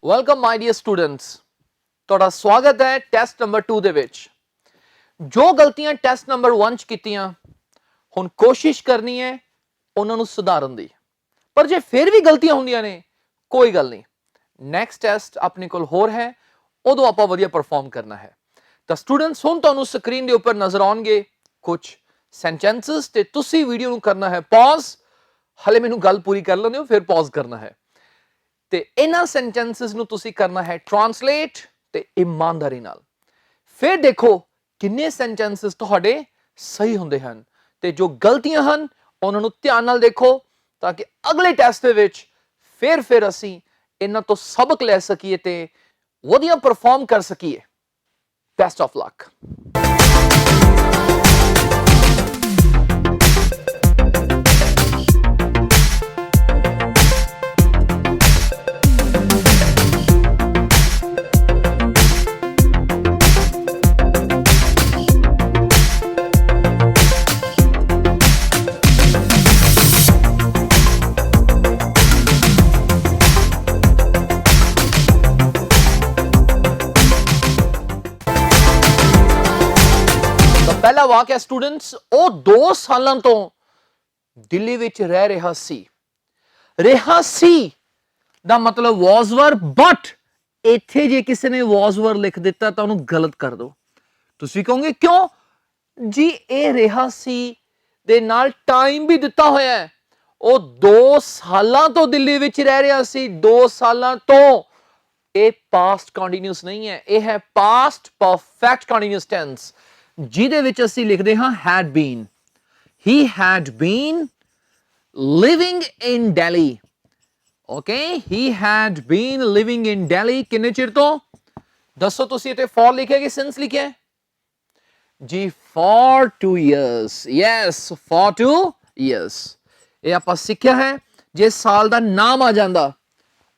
Welcome my dear students, ਤੁਹਾਡਾ ਸਵਾਗਤ ਹੈ ਟੈਸਟ ਨੰਬਰ 2 ਦੇ ਵਿੱਚ। ਜੋ ਗਲਤੀਆਂ ਟੈਸਟ ਨੰਬਰ 1 ਚ ਕੀਤੀਆਂ ਹੁਣ ਕੋਸ਼ਿਸ਼ ਕਰਨੀ ਹੈ ਉਹਨਾਂ ਨੂੰ ਸੁਧਾਰਨ ਦੀ। ਪਰ ਜੇ ਫਿਰ ਵੀ ਗਲਤੀਆਂ ਹੁੰਦੀਆਂ ਨੇ ਕੋਈ ਗੱਲ ਨਹੀਂ, ਨੈਕਸਟ ਟੈਸਟ ਆਪਣੇ ਕੋਲ ਹੋਰ ਹੈ, ਉਦੋਂ ਆਪਾਂ ਵਧੀਆ ਪਰਫਾਰਮ ਕਰਨਾ ਹੈ। ਤਾਂ ਸਟੂਡੈਂਟਸ ਹੁਣ ਤੁਹਾਨੂੰ ਸਕਰੀਨ ਦੇ ਉੱਪਰ ਨਜ਼ਰ ਆਉਣਗੇ ਕੁਝ ਸੈਂਟੈਂਸਸ ਤੇ ਤੁਸੀਂ ਵੀਡੀਓ ਨੂੰ ਕਰਨਾ ਹੈ ਪੌਜ਼। ਹਲੇ ਮੈਨੂੰ ਗੱਲ ਪੂਰੀ ਕਰ ਲੈਂਦੇ ਹੋ ਫਿਰ ਪੌਜ਼ ਕਰਨਾ ਹੈ ਤੇ ਇਹਨਾਂ ਸੈਂਟੈਂਸਸ ਨੂੰ ਤੁਸੀਂ ਕਰਨਾ ਹੈ ਟ੍ਰਾਂਸਲੇਟ ਤੇ ਇਮਾਨਦਾਰੀ ਨਾਲ। ਫਿਰ ਦੇਖੋ ਕਿੰਨੇ ਸੈਂਟੈਂਸਸ ਤੁਹਾਡੇ ਸਹੀ ਹੁੰਦੇ ਹਨ ਤੇ ਜੋ ਗਲਤੀਆਂ ਹਨ ਉਹਨਾਂ ਨੂੰ ਧਿਆਨ ਨਾਲ ਦੇਖੋ ਤਾਂ ਕਿ ਅਗਲੇ ਟੈਸਟ ਦੇ ਵਿੱਚ ਫਿਰ ਅਸੀਂ ਇਹਨਾਂ ਤੋਂ ਸਬਕ ਲੈ ਸਕੀਏ ਤੇ ਵਧੀਆ ਪਰਫਾਰਮ ਕਰ ਸਕੀਏ। ਬੈਸਟ ਆਫ ਲੱਕ। पहला वाक्य स्टूडेंट्स ਉਹ 2 ਸਾਲਾਂ ਤੋਂ ਦਿੱਲੀ ਵਿੱਚ ਰਹਿ ਰਿਹਾ ਸੀ ਦਾ ਮਤਲਬ was were, but ਇੱਥੇ ਜੇ ਕਿਸੇ ਨੇ was were ਲਿਖ ਦਿੱਤਾ ਤਾਂ ਉਹਨੂੰ ਗਲਤ ਕਰ ਦਿਓ। ਤੁਸੀਂ ਕਹੋਗੇ ਕਿਉਂ ਜੀ, ਇਹ ਰਿਹਾ ਸੀ ਦੇ ਨਾਲ ਟਾਈਮ ਵੀ ਦਿੱਤਾ ਹੋਇਆ ਹੈ। ਉਹ 2 ਸਾਲਾਂ ਤੋਂ ਦਿੱਲੀ ਵਿੱਚ ਰਹਿ ਰਿਹਾ ਸੀ, 2 ਸਾਲਾਂ ਤੋਂ। ਇਹ ਪਾਸਟ ਕੰਟੀਨਿਊਸ ਨਹੀਂ ਹੈ, ਇਹ ਹੈ ਪਾਸਟ ਪਰਫੈਕਟ ਕੰਟੀਨਿਊਸ ਟੈਂਸ ਜਿਹਦੇ ਵਿੱਚ ਅਸੀਂ ਲਿਖਦੇ ਹਾਂ had been. He had been living in Delhi. Okay, he had been living in Delhi ਕਿੰਨੇ ਚਿਰ ਤੋਂ ਦੱਸੋ ਤੁਸੀਂ। ਇੱਥੇ for ਲਿਖਿਆ ਕਿ since ਲਿਖਿਆ ਜੀ? for 2 years. Yes, for 2 years. ਇਹ ਆਪਾਂ ਸਿੱਖਿਆ ਹੈ ਜੇ ਸਾਲ ਦਾ ਨਾਮ ਆ ਜਾਂਦਾ,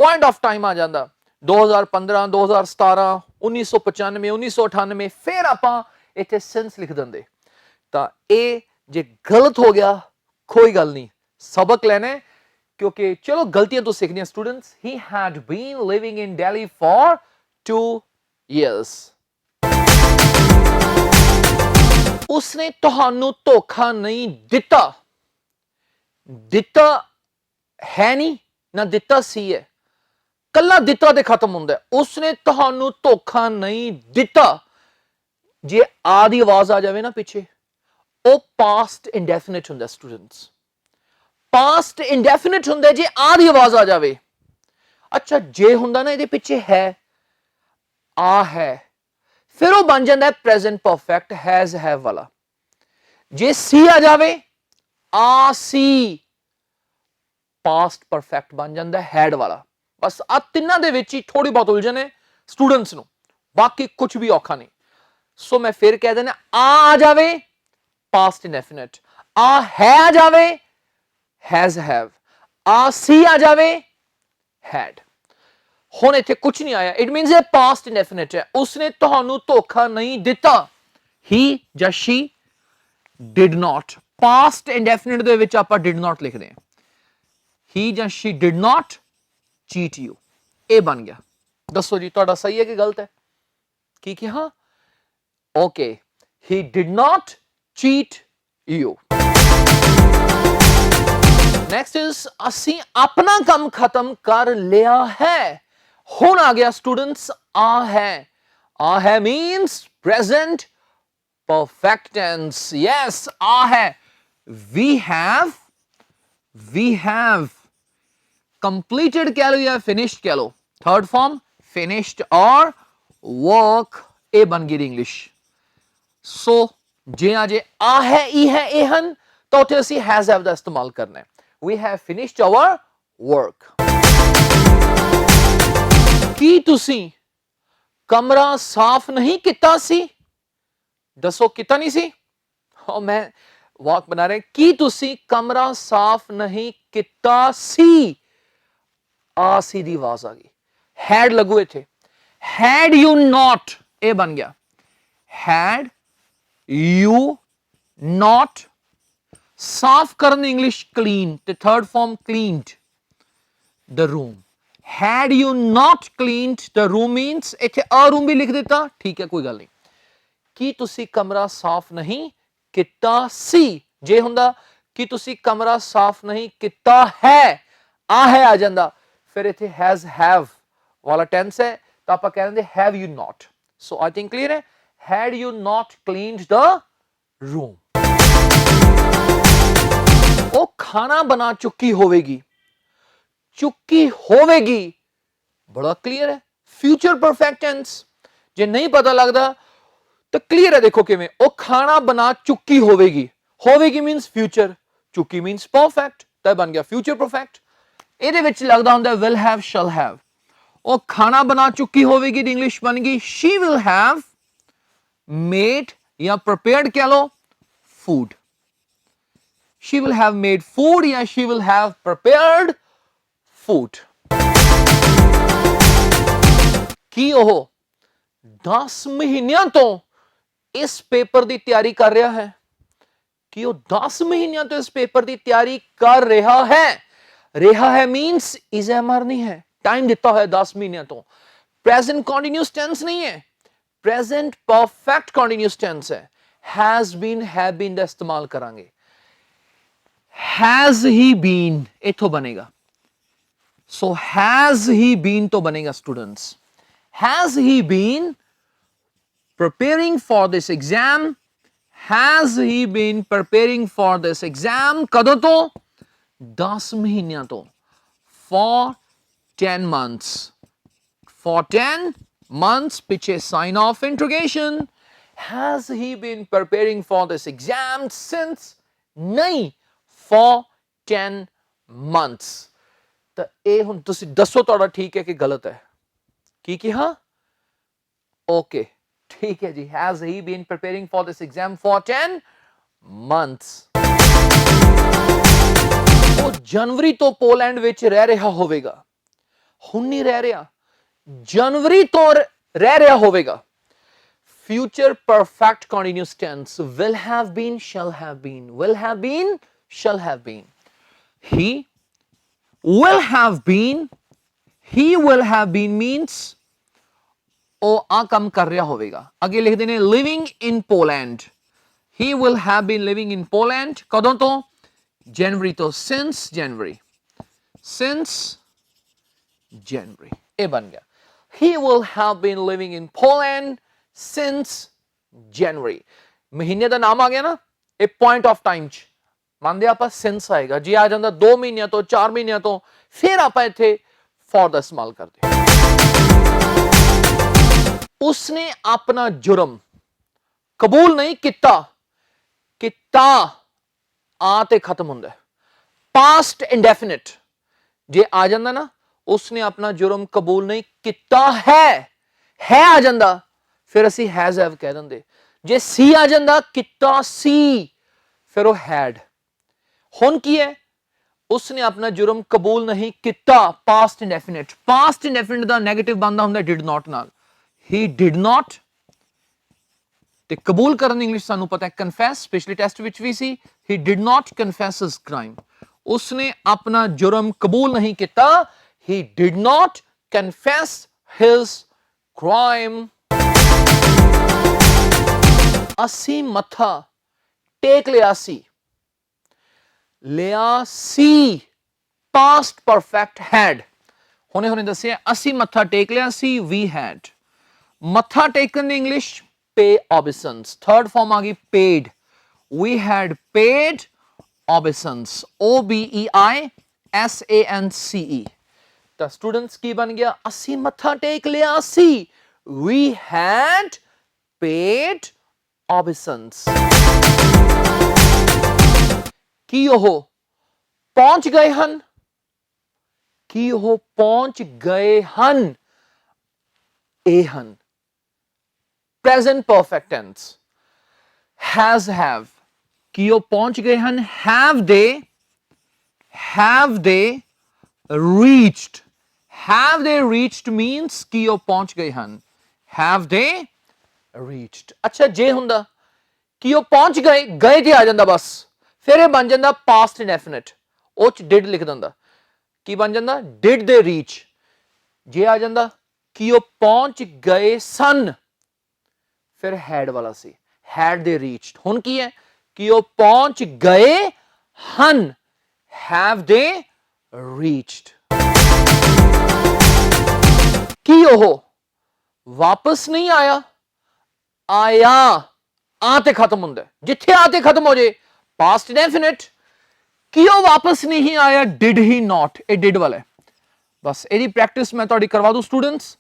point of time ਆ ਜਾਂਦਾ 2015 2017 1995 1998 ਫਿਰ ਆਪਾਂ ਇੱਥੇ ਸਿੰਸ ਲਿਖ ਦਿੰਦੇ। ਤਾਂ ਇਹ ਜੇ ਗਲਤ ਹੋ ਗਿਆ ਕੋਈ ਗੱਲ ਨਹੀਂ, ਸਬਕ ਲੈਣਾ ਕਿਉਂਕਿ ਚਲੋ ਗਲਤੀਆਂ ਤੋਂ ਸਿੱਖਦੀਆਂ students. he had been living in Delhi for 2 years. ਉਸਨੇ ਤੁਹਾਨੂੰ ਧੋਖਾ ਨਹੀਂ ਦਿੱਤਾ। ਦਿੱਤਾ ਹੈ ਨਹੀਂ ਨਾ ਦਿੱਤਾ ਸੀ ਹੈ, ਕੱਲਾ ਦਿੱਤਾ ਤੇ ਖਤਮ ਹੁੰਦਾ। ਉਸਨੇ ਤੁਹਾਨੂੰ ਧੋਖਾ ਨਹੀਂ ਦਿੱਤਾ ਜੇ ਆ ਦੀ ਆਵਾਜ਼ ਆ ਜਾਵੇ ਨਾ ਪਿੱਛੇ, ਉਹ ਪਾਸਟ ਇੰਡੈਫਿਨਿਟ ਹੁੰਦਾ ਸਟੂਡੈਂਟਸ। ਪਾਸਟ ਇੰਡੈਫਿਨਿਟ ਹੁੰਦਾ ਜੇ ਆ ਦੀ ਆਵਾਜ਼ ਆ ਜਾਵੇ। ਅੱਛਾ ਜੇ ਹੁੰਦਾ ਨਾ ਇਹਦੇ ਪਿੱਛੇ ਹੈ, ਆ ਹੈ, ਫਿਰ ਉਹ ਬਣ ਜਾਂਦਾ ਪ੍ਰੈਜ਼ੈਂਟ ਪਰਫੈਕਟ ਹੈਜ਼ ਹੈਵ ਵਾਲਾ। ਜੇ ਸੀ ਆ ਜਾਵੇ, ਆ ਸੀ, ਪਾਸਟ ਪਰਫੈਕਟ ਬਣ ਜਾਂਦਾ ਹੈਡ ਵਾਲਾ। ਬਸ ਆ ਤਿੰਨਾਂ ਦੇ ਵਿੱਚ ਹੀ ਥੋੜੀ ਬਹੁਤ ਉਲਝਣ ਹੈ ਸਟੂਡੈਂਟਸ ਨੂੰ, ਬਾਕੀ ਕੁਝ ਵੀ ਔਖਾ ਨਹੀਂ। ਸੋ ਮੈਂ ਫਿਰ ਕਹਿ ਦੇਣਾ ਆ ਜਾਵੇ ਪਾਸਟ ਇੰਡੈਫਿਨਿਟ, ਆ ਹੈ ਆ ਜਾਵੇ ਹੈਜ਼ ਹੈਵ, ਆ ਸੀ ਆ ਜਾਵੇ ਹੈਡ। ਹੁਣ ਇੱਥੇ ਕੁਝ ਨਹੀਂ ਆਇਆ, ਇਟ ਮੀਨਸ ਇਹ ਪਾਸਟ ਇੰਡੈਫਿਨਿਟ ਹੈ। ਉਸਨੇ ਤੁਹਾਨੂੰ ਧੋਖਾ ਨਹੀਂ ਦਿੱਤਾ। ਹੀ ਜਾਂ ਸ਼ੀ did not, ਪਾਸਟ ਇੰਡੈਫਿਨਿਟ ਦੇ ਵਿੱਚ ਆਪਾਂ did not ਲਿਖਦੇ ਹਾਂ। ਹੀ ਜਾਂ Shri did not cheat you, ਇਹ ਬਣ ਗਿਆ। ਦੱਸੋ ਜੀ ਤੁਹਾਡਾ ਸਹੀ ਹੈ ਕਿ ਗਲਤ ਹੈ? ਕੀ ਕਿਹਾ? Okay, he did not cheat you. Next is ਅਸੀਂ ਆਪਣਾ ਕੰਮ ਖਤਮ ਕਰ ਲਿਆ ਹੈ। ਹੁਣ ਆ ਗਿਆ ਸਟੂਡੈਂਟਸ ਆ ਹੈ। ਆ ਹੈ means present perfect tense. Yes, ਆ ਹੈ। we have completed ਕਹਿ ਲਓ ਜਾਂ finished ਕਹਿ ਲਓ, third form finished or work, ਇਹ ਬਣ ਗਈ ਇੰਗਲਿਸ਼। ਸੋ ਜੇ ਅਜੇ ਆ ਹੈ ਈ ਹੈ ਇਹ ਹਨ ਤਾਂ ਉੱਥੇ ਅਸੀਂ ਹੈਜ਼ ਹੈਵ ਦਾ ਇਸਤੇਮਾਲ ਕਰਨਾ ਹੈ। we have finished our work. ਕੀ ਤੁਸੀਂ ਕਮਰਾ ਸਾਫ਼ ਨਹੀਂ ਕੀਤਾ ਸੀ? ਦੱਸੋ ਕੀਤਾ ਨਹੀਂ ਸੀ? ਮੈਂ ਵਾਕ ਬਣਾ ਰਿਹਾ। ਕੀ ਤੁਸੀਂ ਕਮਰਾ ਸਾਫ਼ ਨਹੀਂ ਕੀਤਾ ਸੀ? ਆ ਸੀ ਦੀ ਆਵਾਜ਼ ਆ ਗਈ, ਹੈਡ ਲੱਗੂ ਇੱਥੇ। had you not, ਇਹ ਬਣ ਗਿਆ had you not। ਸਾਫ਼ ਕਰਨ ਇੰਗਲਿਸ਼ clean ਤੇ third form cleaned the room। had you not cleaned the room means ਇੱਥੇ a room ਵੀ ਲਿਖ ਦਿੱਤਾ, ਠੀਕ ਹੈ ਕੋਈ ਗੱਲ ਨਹੀਂ। ਕੀ ਤੁਸੀਂ ਕਮਰਾ ਸਾਫ਼ ਨਹੀਂ ਕੀਤਾ ਸੀ, ਜੇ ਹੁੰਦਾ ਕਿ ਤੁਸੀਂ ਕਮਰਾ ਸਾਫ਼ ਨਹੀਂ ਕੀਤਾ ਹੈ, ਆ ਹੈ ਆ ਜਾਂਦਾ, ਫਿਰ ਇੱਥੇ has have ਵਾਲਾ tense ਹੈ ਤਾਂ ਆਪਾਂ ਕਹਿ ਦਿੰਦੇ have you not। so I think clear ਹੈ, had you not cleaned the room। ਉਹ ਖਾਣਾ ਬਣਾ ਚੁੱਕੀ ਹੋਵੇਗੀ, ਚੁੱਕੀ ਹੋਵੇਗੀ ਬੜਾ ਕਲੀਅਰ ਹੈ, ਫਿਊਚਰ ਪਰਫੈਕਟ ਟੈਂਸ। ਜੇ ਨਹੀਂ ਪਤਾ ਲੱਗਦਾ ਤਾਂ ਕਲੀਅਰ ਹੈ, ਦੇਖੋ ਕਿਵੇਂ, ਉਹ ਖਾਣਾ ਬਣਾ ਚੁੱਕੀ ਹੋਵੇਗੀ, ਹੋਵੇਗੀ ਮੀਨਸ ਫਿਊਚਰ, ਚੁੱਕੀ ਮੀਨਸ ਪਰਫੈਕਟ, ਤਾਂ ਬਣ ਗਿਆ ਫਿਊਚਰ ਪਰਫੈਕਟ। ਇਹਦੇ ਵਿੱਚ ਲੱਗਦਾ ਹੁੰਦਾ will have shall have। ਉਹ ਖਾਣਾ ਬਣਾ ਚੁੱਕੀ ਹੋਵੇਗੀ ਦੀ ਇੰਗਲਿਸ਼ ਬਣ ਗਈ she will have made ਜਾਂ prepared ਕਹਿ ਲਓ food। she will have made food ਜਾਂ she will have prepared food। ਕੀ ਉਹ 10 ਮਹੀਨਿਆਂ ਤੋਂ ਇਸ ਪੇਪਰ ਦੀ ਤਿਆਰੀ ਕਰ ਰਿਹਾ ਹੈ, ਕਿ ਉਹ 10 ਮਹੀਨਿਆਂ ਤੋਂ ਇਸ ਪੇਪਰ ਦੀ ਤਿਆਰੀ ਕਰ ਰਿਹਾ ਹੈ ਮੀਨਸ is MR ਨਹੀਂ ਹੈ, ਟਾਈਮ ਦਿੱਤਾ ਹੋਇਆ 10 ਮਹੀਨਿਆਂ ਤੋਂ, ਪ੍ਰੈਜ਼ੈਂਟ ਕੰਟੀਨਿਊਸ ਟੈਂਸ ਨਹੀਂ ਹੈ, ਪ੍ਰੈਜ਼ੈਂਟ ਪਰਫੈਕਟ ਕੰਟੀਨਿਊਸ ਟੈਂਸ ਹੈ। has been have been ਦਾ ਇਸਤੇਮਾਲ ਕਰਾਂਗੇ, has he been ਇੱਥੋਂ ਬਣੇਗਾ, so has he been ਤੋਂ ਬਣੇਗਾ students, has he been preparing for this exam, has he been preparing for this exam ਕਦੋਂ ਤੋਂ 10 ਮਹੀਨਿਆਂ ਤੋਂ, for 10 months, for 10 months ਪਿੱਛੇ sign of interrogation, has he been preparing for this exam since, ਨਹੀਂ, for 10 months। ਤਾਂ ਇਹ ਹੁਣ ਤੁਸੀਂ ਦੱਸੋ ਤੁਹਾਡਾ ਠੀਕ ਹੈ ਕਿ ਗਲਤ ਹੈ, ਕੀ ਕਿਹਾ, ਓਕੇ ਠੀਕ ਹੈ ਜੀ, has he been preparing for this exam for 10 months। ਉਹ ਜਨਵਰੀ ਤੋਂ ਪੋਲੈਂਡ ਵਿੱਚ ਰਹਿ ਰਿਹਾ ਹੋਵੇਗਾ, ਹੁਣ ਨਹੀਂ ਰਹਿ ਰਿਹਾ, ਜਨਵਰੀ ਤੋਂ ਰਹਿ ਰਿਹਾ ਹੋਵੇਗਾ। future perfect continuous tense will have been shall have been, will have been shall have been। he will have been, he will have been means ਉਹ ਆ ਕੰਮ ਕਰ ਰਿਹਾ ਹੋਵੇਗਾ। ਅੱਗੇ ਲਿਖਦੇ ਨੇ living in Poland, he will have been living in Poland ਕਦੋਂ ਤੋਂ, ਜਨਵਰੀ ਤੋਂ, since January, since January ਇਹ ਬਣ ਗਿਆ, he will have been living in Poland since January। ਮਹੀਨੇ ਦਾ ਨਾਮ ਆ ਗਿਆ ਨਾ, ਇਹ point of time ਚ ਮੰਨਦੇ ਆਪਾਂ since ਆਏਗਾ, ਜੇ ਆ ਜਾਂਦਾ 2 ਮਹੀਨਿਆਂ ਤੋਂ 4 ਮਹੀਨਿਆਂ ਤੋਂ ਫਿਰ ਆਪਾਂ ਇੱਥੇ for ਦਾ ਇਸਤੇਮਾਲ ਕਰਦੇ। ਉਸਨੇ ਆਪਣਾ ਜੁਰਮ ਕਬੂਲ ਨਹੀਂ ਕੀਤਾ, ਕੀਤਾ ਆ ਤੇ ਖਤਮ ਹੁੰਦਾ, past indefinite ਜੇ ਆ ਜਾਂਦਾ ਨਾ, ਉਸਨੇ ਆਪਣਾ ਜੁਰਮ ਕਬੂਲ ਨਹੀਂ ਕੀਤਾ ਹੈ ਆ ਜਾਂਦਾ, ਫਿਰ ਅਸੀਂ has have ਕਹਿ ਦਿੰਦੇ। ਜੇ ਸੀ ਆ ਜਾਂਦਾ, ਕੀਤਾ ਸੀ, ਫਿਰ ਉਹ had। ਹੁਣ ਕੀ ਹੈ, ਉਸਨੇ ਆਪਣਾ ਜੁਰਮ ਕਬੂਲ ਨਹੀਂ ਕੀਤਾ, past indefinite, past indefinite ਦਾ ਨੈਗੇਟਿਵ ਬਣਦਾ ਹੁੰਦਾ did not ਨਾਲ, he did not। ਤੇ ਕਬੂਲ ਕਰਨ ਦੀ ਇੰਗਲਿਸ਼ ਸਾਨੂੰ ਪਤਾ ਹੈ confess, ਪਿਛਲੇ ਟੈਸਟ ਵਿੱਚ ਵੀ ਸੀ, he did not confess his crime। ਉਸਨੇ ਆਪਣਾ ਜੁਰਮ ਕਬੂਲ ਨਹੀਂ ਕੀਤਾ, he did not confess his crime। ਅਸੀਂ ਮੱਥਾ ਟੇਕ ਲਿਆ ਸੀ, ਲਿਆ ਸੀ past perfect had, ਹੁਣੇ ਦੱਸਿਆ ਅਸੀਂ ਮੱਥਾ ਟੇਕ ਲਿਆ ਸੀ we had। ਮੱਥਾ ਟੇਕਣ ਦੀ English pay obeisance, third farm ਆ ਗਈ paid, we had paid obeisance, OBEISANCE। ਤਾਂ ਸਟੂਡੈਂਟਸ ਕੀ ਬਣ ਗਿਆ, ਅਸੀਂ ਮੱਥਾ ਟੇਕ ਲਿਆ ਸੀ, we had paid obeisance। ਕੀ ਉਹ ਪਹੁੰਚ ਗਏ ਹਨ, ਕੀ ਉਹ ਪਹੁੰਚ ਗਏ ਹਨ, ਇਹ ਹਨ present perfect tense, has have, ਕੀ ਉਹ ਪਹੁੰਚ ਗਏ ਹਨ, have they reached, have they reached means ਕੀ ਉਹ ਪਹੁੰਚ ਗਏ ਹਨ, have they reached। ਅੱਛਾ ਜੇ ਹੁੰਦਾ ਕਿ ਉਹ ਪਹੁੰਚ ਗਏ, ਗਏ ਤੇ ਆ ਜਾਂਦਾ ਬਸ, ਫਿਰ ਇਹ ਬਣ ਜਾਂਦਾ past indefinite, ਉਹ ਚ did ਲਿਖ ਦਿੰਦਾ, ਕੀ ਬਣ ਜਾਂਦਾ did they reach, ਜੇ ਆ ਜਾਂਦਾ ਕਿ ਉਹ ਪਹੁੰਚ ਗਏ ਸਨ, ਫਿਰ ਹੈਡ ਵਾਲਾ ਸੀ, had they reached। ਹੁਣ ਕੀ ਹੈ ਕਿ ਉਹ ਪਹੁੰਚ ਗਏ ਹਨ, have they reached। ਕੀ ਉਹ ਵਾਪਸ ਨਹੀਂ ਆਇਆ, ਆਇਆ, ਆ ਤੇ ਖਤਮ ਹੁੰਦਾ, ਜਿੱਥੇ ਆ ਤੇ ਖਤਮ ਹੋ ਜੇ ਪਾਸਟ ਡੈਫਿਨਿਟ। ਕਿ ਉਹ ਵਾਪਸ ਨਹੀਂ ਆਇਆ, did he not, ਇਹ did ਵਾਲਾ ਹੈ। ਬਸ ਇਹਦੀ ਪ੍ਰੈਕਟਿਸ ਮੈਂ ਤੁਹਾਡੀ ਕਰਵਾ ਦੂੰ students.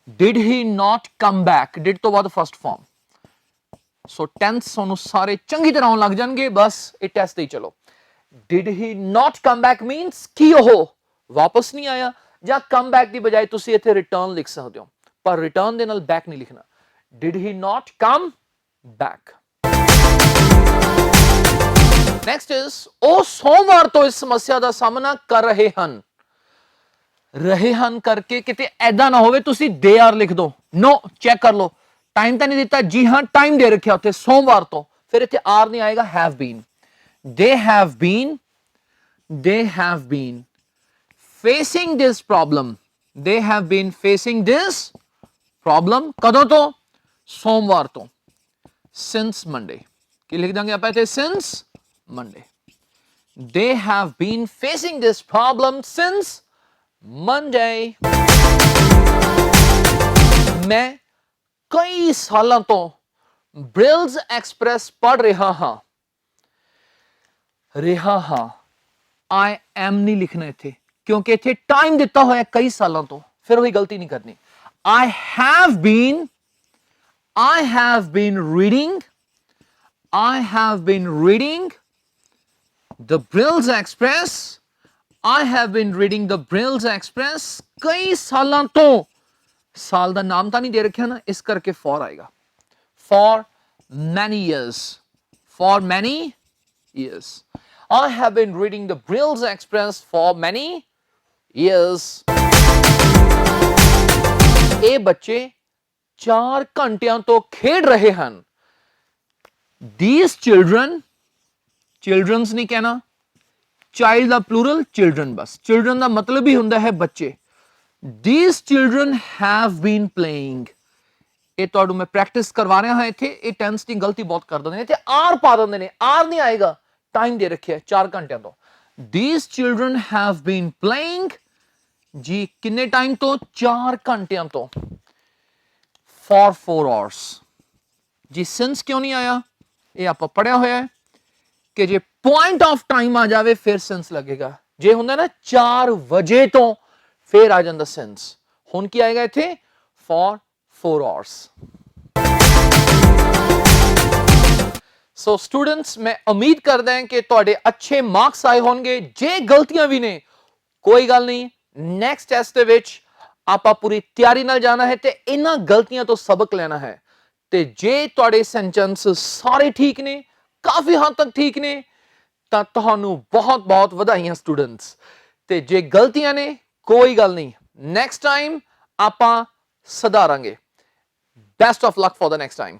did he not come back, did ਤੋਂ ਬਾਅਦ ਫਸਟ ਫਾਰਮ। ਸੋ ਟੈਂਸ ਤੁਹਾਨੂੰ ਸਾਰੇ ਚੰਗੀ ਤਰ੍ਹਾਂ ਆਉਣ ਲੱਗ ਜਾਣਗੇ, ਬਸ ਇਹ ਟੈਸਟ ਦੇ ਚਲੋ। did he not come back means ਕਿ ਉਹ ਵਾਪਸ ਨਹੀਂ ਆਇਆ, ਜਾਂ come back ਦੀ ਬਜਾਏ ਤੁਸੀਂ ਇੱਥੇ ਰਿਟਰਨ ਲਿਖ ਸਕਦੇ ਹੋ, ਪਰ ਰਿਟਰਨ ਦੇ ਨਾਲ ਬੈਕ ਨਹੀਂ ਲਿਖਣਾ। did he not come back। Next is ਉਹ ਸੋਮਵਾਰ ਤੋਂ ਇਸ ਸਮੱਸਿਆ ਦਾ ਸਾਹਮਣਾ ਕਰ ਰਹੇ ਹਨ। ਰਹੇ ਹਨ ਕਰਕੇ ਕਿਤੇ ਐਦਾਂ ਨਾ ਹੋਵੇ ਤੁਸੀਂ ਦੇ ਆਰ ਲਿਖ ਦੋ, ਨੋ ਚੈੱਕ ਕਰ ਲਓ, ਟਾਈਮ ਤਾਂ ਨਹੀਂ ਦਿੱਤਾ, ਜੀ ਹਾਂ ਟਾਈਮ ਦੇ ਰੱਖਿਆ ਉੱਥੇ ਸੋਮਵਾਰ ਤੋਂ, ਫਿਰ ਇੱਥੇ ਆਰ ਨਹੀਂ ਆਏਗਾ, have been. they have been facing this problem, they have been facing this problem ਕਦੋਂ ਤੋਂ, ਸੋਮਵਾਰ ਤੋਂ, since Monday। ਕੀ ਲਿਖ ਦਾਂਗੇ ਆਪਾਂ ਇੱਥੇ, since Monday। they have been facing this problem since Monday। ਮੈਂ ਕਈ ਸਾਲਾਂ ਤੋਂ ਬ੍ਰਿਲਸ ਐਕਸਪ੍ਰੈਸ ਪੜ੍ਹ ਰਿਹਾ ਹਾਂ, I am ਨਹੀਂ ਲਿਖਣਾ ਇੱਥੇ, ਕਿਉਂਕਿ ਇੱਥੇ ਟਾਈਮ ਦਿੱਤਾ ਹੋਇਆ ਕਈ ਸਾਲਾਂ ਤੋਂ, ਫਿਰ ਉਹੀ ਗਲਤੀ ਨਹੀਂ ਕਰਨੀ। I have been reading the Brills Express, I have been reading the Brills Express ਕਈ ਸਾਲਾਂ ਤੋਂ, ਸਾਲ ਦਾ ਨਾਮ ਤਾਂ ਨਹੀਂ ਦੇ ਰੱਖਿਆ ਨਾ, ਇਸ ਕਰਕੇ for ਆਏਗਾ, for many years। I have been reading the Brills Express for many years। ਇਹ ਬੱਚੇ 4 ਘੰਟਿਆਂ ਤੋਂ ਖੇਡ ਰਹੇ ਹਨ। These children's ਨਹੀਂ ਕਹਿਣਾ, ਚਾਈਲਡ ਦਾ ਪਲੂਰਲ children, ਬਸ children ਦਾ ਮਤਲਬ ਹੀ ਹੁੰਦਾ ਹੈ ਬੱਚੇ। These children have been playing। ਇਹ ਤੁਹਾਨੂੰ ਮੈਂ ਪ੍ਰੈਕਟਿਸ ਕਰਵਾ ਰਿਹਾ ਹਾਂ ਇੱਥੇ, ਇਹ ਟੈਂਸ ਦੀ ਗਲਤੀ ਬਹੁਤ ਕਰ ਦਿੰਦੇ ਨੇ, ਇੱਥੇ ਆਰ ਪਾ ਦਿੰਦੇ ਨੇ, ਆਰ ਨਹੀਂ ਆਏਗਾ, ਟਾਈਮ ਦੇ ਰੱਖਿਆ 4 ਘੰਟਿਆਂ ਤੋਂ। These children have been playing ਜੀ ਕਿੰਨੇ ਟਾਈਮ ਤੋਂ, 4 ਘੰਟਿਆਂ ਤੋਂ, for 4 hours। ਜੀ since ਕਿਉਂ ਨਹੀਂ ਆਇਆ, ਇਹ ਆਪਾਂ ਪੜਿਆ ਹੋਇਆ ਹੈ ਕਿ ਜੇ ਪੁਆਇੰਟ ਆਫ ਟਾਈਮ ਆ ਜਾਵੇ ਫਿਰ since ਲੱਗੇਗਾ, ਜੇ ਹੁੰਦਾ ਨਾ 4 ਵਜੇ ਤੋਂ ਫਿਰ ਆ ਜਾਂਦਾ since। ਹੁਣ ਕੀ ਆਏਗਾ ਇੱਥੇ, for 4 hours। ਸੋ ਸਟੂਡੈਂਟਸ ਮੈਂ ਉਮੀਦ ਕਰਦਾ ਹਾਂ ਕਿ ਤੁਹਾਡੇ ਅੱਛੇ ਮਾਰਕਸ ਆਏ ਹੋਣਗੇ। ਜੇ ਗਲਤੀਆਂ ਵੀ ਨੇ ਕੋਈ ਗੱਲ ਨਹੀਂ, ਨੈਕਸਟ ਟੈਸਟ ਦੇ ਵਿੱਚ ਆਪਾਂ ਪੂਰੀ ਤਿਆਰੀ ਨਾਲ ਜਾਣਾ ਹੈ ਤੇ ਇਹਨਾਂ ਗਲਤੀਆਂ ਤੋਂ ਸਬਕ ਲੈਣਾ ਹੈ। ਤੇ ਜੇ ਤੁਹਾਡੇ ਸੈਂਟੈਂਸ ਸਾਰੇ ਠੀਕ ਨੇ, ਕਾਫੀ ਹੱਦ ਤੱਕ ਠੀਕ ਨੇ, ਤਾਂ ਤੁਹਾਨੂੰ ਬਹੁਤ ਵਧਾਈਆਂ ਸਟੂਡੈਂਟਸ। ਤੇ ਜੇ ਗਲਤੀਆਂ ਨੇ ਕੋਈ ਗੱਲ ਨਹੀਂ, ਨੈਕਸਟ ਟਾਈਮ ਆਪਾਂ ਸੁਧਾਰਾਂਗੇ। Best of luck for the next time.